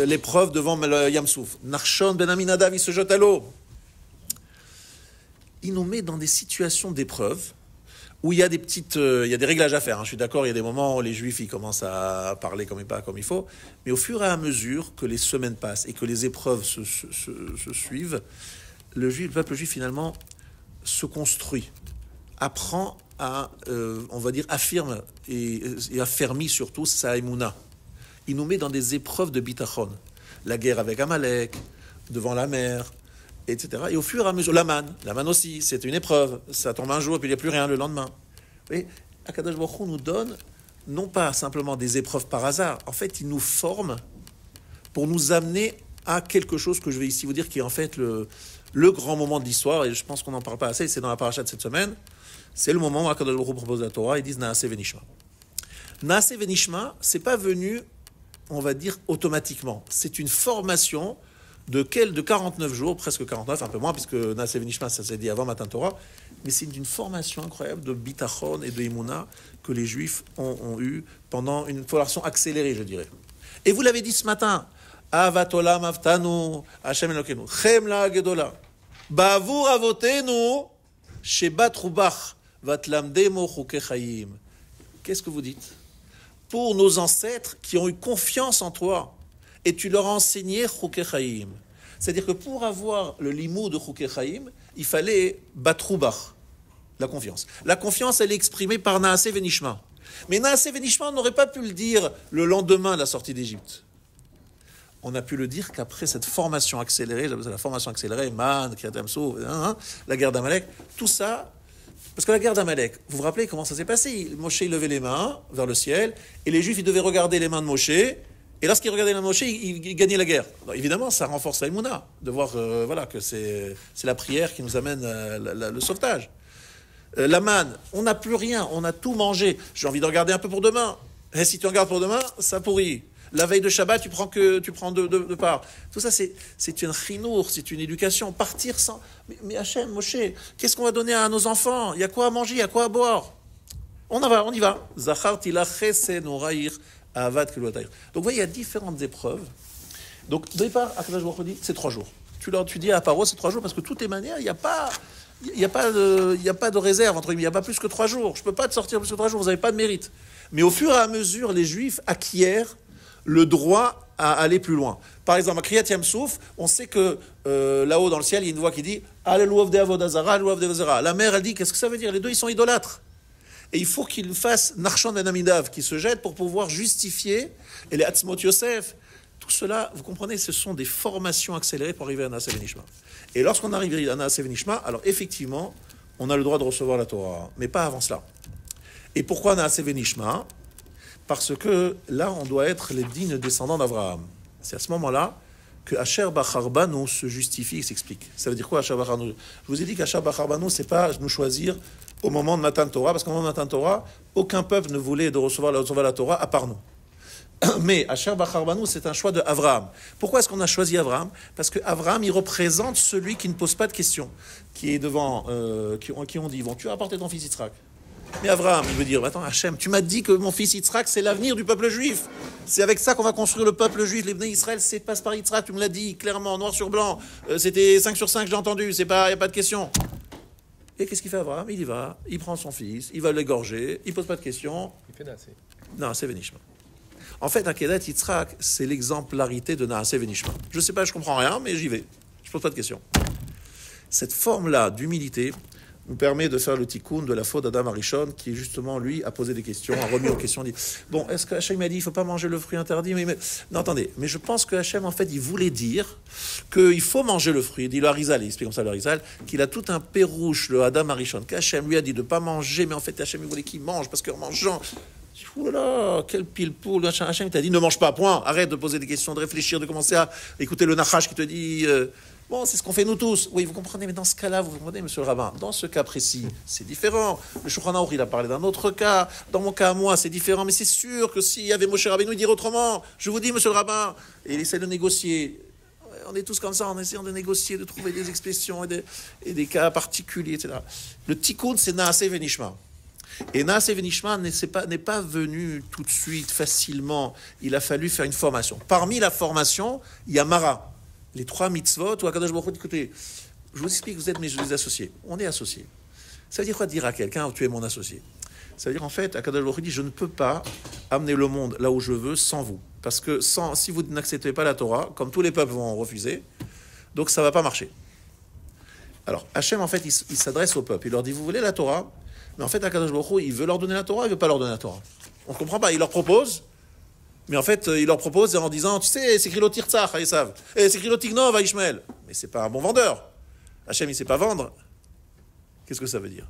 l'épreuve devant le Yamsouf. Narshon ben Aminadav, il se jette à l'eau. Il nous met dans des situations d'épreuve où il y a il y a des réglages à faire. Hein. Je suis d'accord, il y a des moments où les Juifs ils commencent à parler comme il faut. Mais au fur et à mesure que les semaines passent et que les épreuves se suivent, le peuple juif, finalement, se construit, apprend à, on va dire, affirme et affermit surtout sa émouna. Il nous met dans des épreuves de bitachon. La guerre avec Amalek, devant la mer, etc. Et au fur et à mesure, la manne aussi, c'est une épreuve. Ça tombe un jour et puis il n'y a plus rien le lendemain. Vous voyez, Akadosh Baruch Hu nous donne, non pas simplement des épreuves par hasard, en fait, il nous forme pour nous amener à quelque chose que je vais ici vous dire qui est en fait le grand moment de l'histoire, et je pense qu'on n'en parle pas assez, c'est dans la paracha de cette semaine, c'est le moment où Akadosh Baruch Hu propose la Torah, ils disent Naaseh Venishma. Naaseh Venishma, c'est pas venu, on va dire, automatiquement. C'est une formation de 49 jours, presque 49, un peu moins, puisque Naaseh Venishma, ça s'est dit avant Matan Torah, mais c'est une formation incroyable de bitachon et de émouna que les Juifs ont eu pendant une formation accélérée, je dirais. Et vous l'avez dit ce matin, Avat olam avtanu, Hashem Elokeinu, Chemla gedola, Bavur avotenu, Shebat rubach, Vatlamdemo chukei chaim. Qu'est-ce que vous dites? Pour nos ancêtres qui ont eu confiance en toi, et tu leur as enseigné chukei chaim. C'est-à-dire que pour avoir le limou de chukei chaim, il fallait bat rubach, la confiance. La confiance, elle est exprimée par Naaseh Venishma. Mais Naaseh Venishma, on n'aurait pas pu le dire le lendemain de la sortie d'Égypte. On a pu le dire qu'après cette formation accélérée, j'appelle ça la formation accélérée, Man, Kriyat Yam-Souf, la guerre d'Amalek, tout ça, parce que la guerre d'Amalek, vous vous rappelez comment ça s'est passé? Moshe, il levait les mains vers le ciel, et les Juifs, ils devaient regarder les mains de Moshe, et lorsqu'ils regardaient les mains de Moshe, ils gagnaient la guerre. Alors, évidemment, ça renforce la Emouna, de voir voilà, que c'est la prière qui nous amène le sauvetage. La manne, on n'a plus rien, on a tout mangé. J'ai envie de regarder un peu pour demain. Et si tu regardes pour demain, ça pourrit. La veille de Shabbat, tu prends deux parts. Tout ça, c'est une chinour, c'est une éducation. Partir sans... Mais Hachem, Moshe, qu'est-ce qu'on va donner à nos enfants? Il y a quoi à manger, il y a quoi à boire? On y va. Zachar tila chesed noraïr avad kelotayr. Donc, vous voyez, il y a différentes épreuves. Donc, au départ, Akadosh Baruch Hu dit, c'est 3 jours. Tu dis à Paro, c'est 3 jours, parce que de toutes les manières, il n'y a pas de réserve, entre guillemets. Il n'y a pas plus que 3 jours. Je ne peux pas te sortir plus que 3 jours, vous n'avez pas de mérite. Mais au fur et à mesure, les Juifs acquièrent le droit à aller plus loin. Par exemple, à Kriyat Yam-Souf, on sait que là-haut dans le ciel, il y a une voix qui dit « Alléluia Avodazara, Alléluia Avodazara ». La mère, elle dit « Qu'est-ce que ça veut dire? Les deux, ils sont idolâtres. » Et il faut qu'ils fassent Narchan Ben Amidav, qui se jette pour pouvoir justifier, et les Hatzmot Yosef. Tout cela, vous comprenez, ce sont des formations accélérées pour arriver à Naaseh Venishma. Et lorsqu'on arrive à Naaseh Venishma, alors effectivement, on a le droit de recevoir la Torah, mais pas avant cela. Et pourquoi Naaseh Venishma? Parce que là, on doit être les dignes descendants d'Abraham. C'est à ce moment-là que Asher Bachar Banu se justifie et s'explique. Ça veut dire quoi, Asher Bachar Banu? Je vous ai dit qu'Asher Bachar Banu, c'est pas nous choisir au moment de Matan Torah, parce qu'au moment de Matan Torah, aucun peuple ne voulait recevoir la Torah à part nous. Mais Asher Bachar Banu, c'est un choix de Abraham. Pourquoi est-ce qu'on a choisi Abraham? Parce que Abraham, il représente celui qui ne pose pas de questions, qui est devant, qui ont dit, tu vas apporter ton fils Yitzhak. Mais Abraham, il veut dire, attends, Hachem, tu m'as dit que mon fils Yitzhak, c'est l'avenir du peuple juif. C'est avec ça qu'on va construire le peuple juif. Les Bnei Israël, c'est passe par Yitzhak, tu me l'as dit clairement, noir sur blanc. C'était 5 sur 5, j'ai entendu, il n'y a pas de question. Et qu'est-ce qu'il fait Abraham? Il y va, il prend son fils, il va l'égorger, il ne pose pas de questions. Il fait Naaseh. Naaseh Venishma. En fait, Akedat Yitzhak, c'est l'exemplarité de Naaseh Venishma. Je ne sais pas, je ne comprends rien, mais j'y vais. Je ne pose pas de questions. Cette forme-là d'humilité nous permet de faire le tikkun de la faute d'Adam Arishon, qui justement, lui, a posé des questions, a remis en question, dit, bon, est-ce que Hachem m'a dit, il ne faut pas manger le fruit interdit, mais... Non, attendez, mais je pense que Hachem, en fait, il voulait dire qu'il faut manger le fruit. Il dit le Harizal, il explique comme ça le Harizal, qu'il a tout un pérouche, le Adam Arishon, qu'Hachem lui a dit de ne pas manger, mais en fait, Hachem, il voulait qu'il mange, parce qu'en mangeant... Oh là là, quel pile-poule, Hachem t'a dit, ne mange pas, point, arrête de poser des questions, de réfléchir, de commencer à écouter le Nachash qui te dit... Bon, c'est ce qu'on fait nous tous. Oui, vous comprenez, mais dans ce cas-là, vous comprenez, monsieur le rabbin, dans ce cas précis, c'est différent. Le Shulchan Aruch, il a parlé d'un autre cas. Dans mon cas, moi, c'est différent. Mais c'est sûr que s'il y avait Moshe Rabbeinu, il dirait autrement. Je vous dis, monsieur le rabbin, et il essaie de négocier. On est tous comme ça, en essayant de négocier, de trouver des expressions et des cas particuliers, etc. Le tikkun, c'est Naaseh Venishma. Et Naaseh Venishma n'est pas venu tout de suite, facilement. Il a fallu faire une formation. Parmi la formation, il y a Mara. Les 3 mitzvot, ou Akadosh Baruch Hu, écoutez, je vous explique, vous êtes mes associés. On est associés. Ça veut dire quoi de dire à quelqu'un, tu es mon associé? Ça veut dire en fait, Akadosh Baruch Hu dit, je ne peux pas amener le monde là où je veux sans vous. Parce que si vous n'acceptez pas la Torah, comme tous les peuples vont refuser, donc ça ne va pas marcher. Alors, Hachem, en fait, il s'adresse au peuple. Il leur dit, vous voulez la Torah? Mais en fait, Akadosh Baruch Hu, il veut leur donner la Torah, il ne veut pas leur donner la Torah. On ne comprend pas. Il leur propose... Mais en fait, il leur propose en disant, tu sais, c'est écrit le Tirtzach à Esav, et c'est écrit le Tignov à Ishmael. Mais c'est pas un bon vendeur. Hachem, il sait pas vendre. Qu'est-ce que ça veut dire?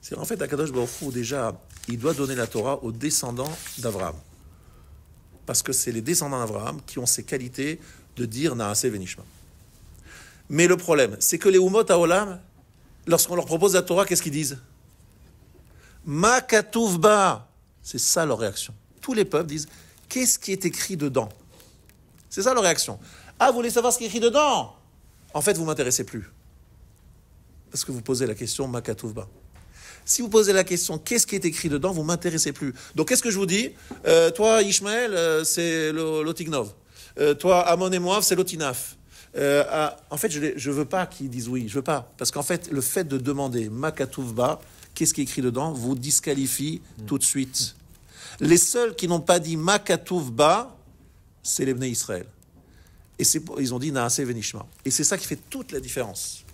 C'est en fait, Akadosh Baruch Hu, déjà, il doit donner la Torah aux descendants d'Abraham. Parce que c'est les descendants d'Abraham qui ont ces qualités de dire Naaseh Venishma. Mais le problème, c'est que les Umot Haolam, lorsqu'on leur propose la Torah, qu'est-ce qu'ils disent? Ma katuv ba. C'est ça leur réaction. Tous les peuples disent, qu'est-ce qui est écrit dedans? C'est ça leur réaction. Ah, vous voulez savoir ce qui est écrit dedans? En fait, vous ne m'intéressez plus. Parce que vous posez la question, ma katuv ba. Si vous posez la question, qu'est-ce qui est écrit dedans, vous ne m'intéressez plus. Donc, qu'est-ce que je vous dis? Toi, Ishmael, c'est l'Otignov. Toi, Amon et Moav, c'est l'Otinaf. En fait, je ne veux pas qu'ils disent oui. Je ne veux pas. Parce qu'en fait, le fait de demander ma katuv ba, qu'est-ce qui est écrit dedans, vous disqualifie tout de suite. Les seuls qui n'ont pas dit ma katuv ba, c'est les Bnei Israël. Et ils ont dit Naaseh Venishma. Et c'est ça qui fait toute la différence.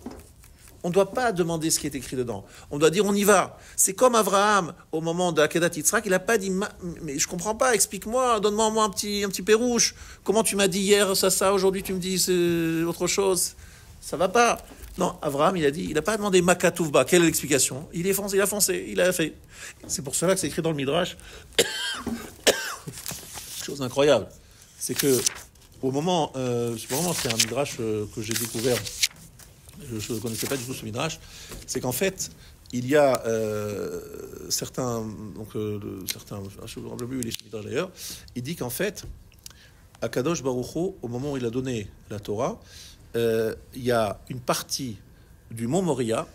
On ne doit pas demander ce qui est écrit dedans. On doit dire on y va. C'est comme Abraham, au moment de Akedat Yitzhak, il n'a pas dit mais je ne comprends pas, explique-moi, donne-moi un petit pérouche. Comment tu m'as dit hier ça, aujourd'hui tu me dis c'est autre chose. Ça ne va pas. Non, Abraham, il n'a pas demandé Makatouvba. Quelle est l'explication? Il a foncé, il a fait. C'est pour cela que c'est écrit dans le Midrash. Chose incroyable. C'est que, au moment, c'est un Midrash que j'ai découvert. Je ne connaissais pas du tout ce Midrash. C'est qu'en fait, il y a certains, je ne me rappelle plus les Midrash d'ailleurs, il dit qu'en fait, Akadosh Baruch Hu, au moment où il a donné la Torah, il y a une partie du mont Moria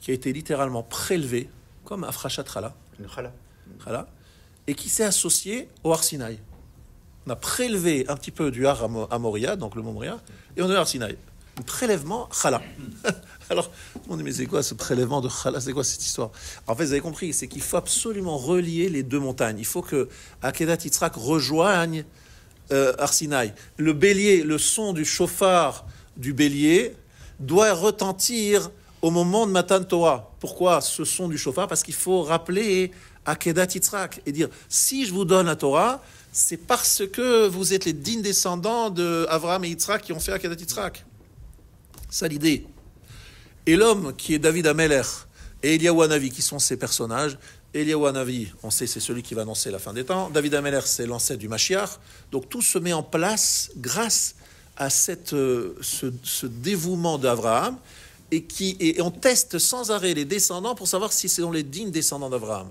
qui a été littéralement prélevée, comme Afrashat Chala, et qui s'est associée au Har Sinaï. On a prélevé un petit peu du Har à Moria, donc le mont Moria, et on a le Har Sinaï. Un prélèvement Chala. Alors, on dit, mais c'est quoi ce prélèvement de Chala? C'est quoi cette histoire? En fait, vous avez compris, c'est qu'il faut absolument relier les deux montagnes. Il faut que Akedat Yitzhak rejoigne Har Sinaï. Le bélier, le son du chauffard du bélier doit retentir au moment de Matan Torah. Pourquoi ce son du chauffard? Parce qu'il faut rappeler Akedat Yitzhak et dire, si je vous donne la Torah, c'est parce que vous êtes les dignes descendants de Avraham et Yitzhak qui ont fait Akedat Yitzhak. C'est l'idée. Et l'homme qui est David Ameler et Eliyahu Hanavi, qui sont ces personnages, Eliyahu Hanavi, on sait, c'est celui qui va annoncer la fin des temps. David Ameler, c'est l'ancêtre du Mashiach. Donc tout se met en place grâce à ce dévouement d'Abraham et on teste sans arrêt les descendants pour savoir si c'est les dignes descendants d'Abraham.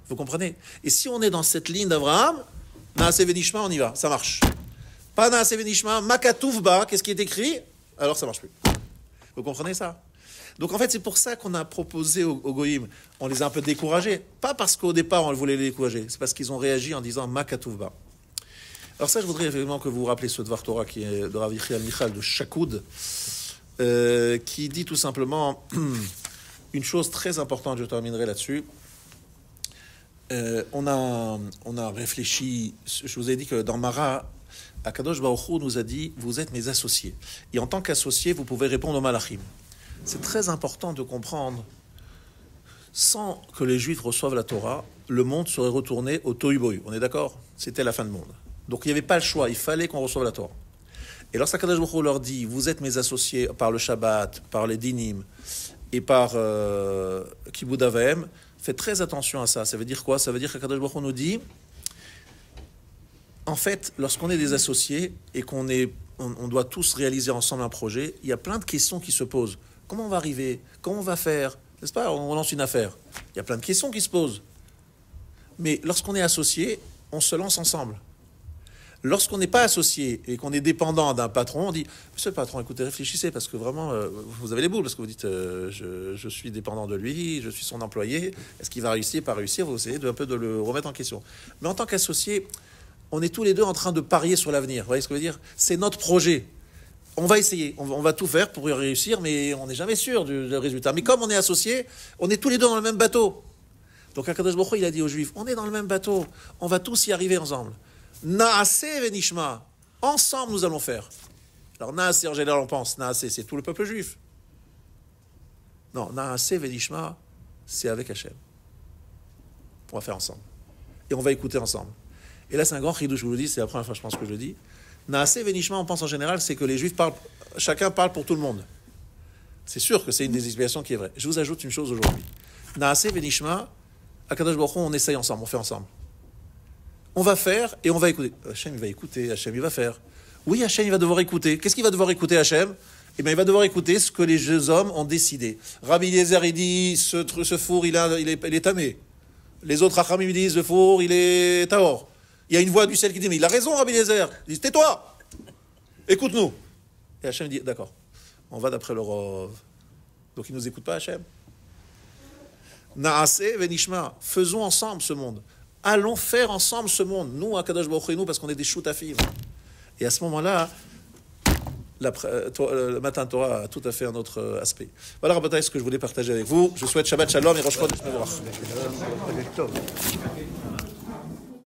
Vous comprenez? Et si on est dans cette ligne d'Abraham, Naaseh Venishma, on y va, ça marche. Pas Naaseh Venishma, Makatouvba, qu'est-ce qui est écrit? Alors ça marche plus. Vous comprenez ça? Donc en fait, c'est pour ça qu'on a proposé aux Goïm, on les a un peu découragés. Pas parce qu'au départ, on voulait les décourager, c'est parce qu'ils ont réagi en disant Makatouvba. Alors ça, je voudrais effectivement que vous vous rappelez ce Dvar Torah qui est de Rav Yechiel Michal de Shakoud, qui dit tout simplement une chose très importante, je terminerai là-dessus. On a réfléchi, je vous ai dit que dans Mara, Akadosh Baruch Hu nous a dit, vous êtes mes associés. Et en tant qu'associés, vous pouvez répondre aux Malachim. C'est très important de comprendre, sans que les Juifs reçoivent la Torah, le monde serait retourné au Tohu Bohu. On est d'accord? C'était la fin du monde. Donc il n'y avait pas le choix, il fallait qu'on reçoive la Torah. Et lorsqu'Akadosh Baruch Hu leur dit, vous êtes mes associés par le Shabbat, par les Dinim et par Kibud Avaim, faites très attention à ça. Ça veut dire quoi? Ça veut dire qu'Akadosh Baruch Hu nous dit, en fait, lorsqu'on est des associés et on doit tous réaliser ensemble un projet, il y a plein de questions qui se posent. Comment on va arriver? Comment on va faire? N'est-ce pas? On lance une affaire. Il y a plein de questions qui se posent. Mais lorsqu'on est associé, on se lance ensemble. Lorsqu'on n'est pas associé et qu'on est dépendant d'un patron, on dit « Monsieur le patron, écoutez, réfléchissez parce que vraiment, vous avez les boules, parce que vous dites je suis dépendant de lui, je suis son employé, est-ce qu'il va réussir, pas réussir ?» Vous essayez un peu de le remettre en question. Mais en tant qu'associé, on est tous les deux en train de parier sur l'avenir. Vous voyez ce que je veux dire? C'est notre projet. On va essayer, on va tout faire pour y réussir, mais on n'est jamais sûr du résultat. Mais comme on est associés, on est tous les deux dans le même bateau. Donc Akadosh Baruch Hu, il a dit aux Juifs, on est dans le même bateau, on va tous y arriver ensemble. Naaseh Venishma, ensemble nous allons faire. Alors Naaseh, en général, on pense, Naaseh, c'est tout le peuple juif. Non, Naaseh Venishma, c'est avec Hachem. On va faire ensemble. Et on va écouter ensemble. Et là, c'est un grand chidouche, je vous le dis, c'est la première fois, je pense, que je le dis. Naaseh Venishma, on pense en général, c'est que les Juifs parlent, chacun parle pour tout le monde. C'est sûr que c'est une des explications qui est vraie. Je vous ajoute une chose aujourd'hui. Naaseh Venishma, Akadosh Baruch Hu, on essaye ensemble, on fait ensemble. On va faire et on va écouter. Hachem, il va écouter, Hachem, il va faire. Oui, Hachem, il va devoir écouter. Qu'est-ce qu'il va devoir écouter, Hachem? Eh bien, il va devoir écouter ce que les deux hommes ont décidé. Rabbi Eliezer, il dit, ce four, il est tamé. Les autres Rachamim, ils disent, le four, il est taor. Il y a une voix du ciel qui dit, mais il a raison, Rabbi Eliezer. Il dit, tais-toi, écoute-nous. Et Hachem dit, d'accord, on va d'après le Rov. Donc il ne nous écoute pas, Hachem. Naaseh Venishma, faisons ensemble ce monde. Allons faire ensemble ce monde. Nous, à Kadosh Baruch Hu, nous, parce qu'on est des choutafim. Et à ce moment-là, le matin Torah a tout à fait un autre aspect. Voilà, Rabotai, ce que je voulais partager avec vous. Je souhaite Shabbat Shalom et Rosh Chodesh Mevorach.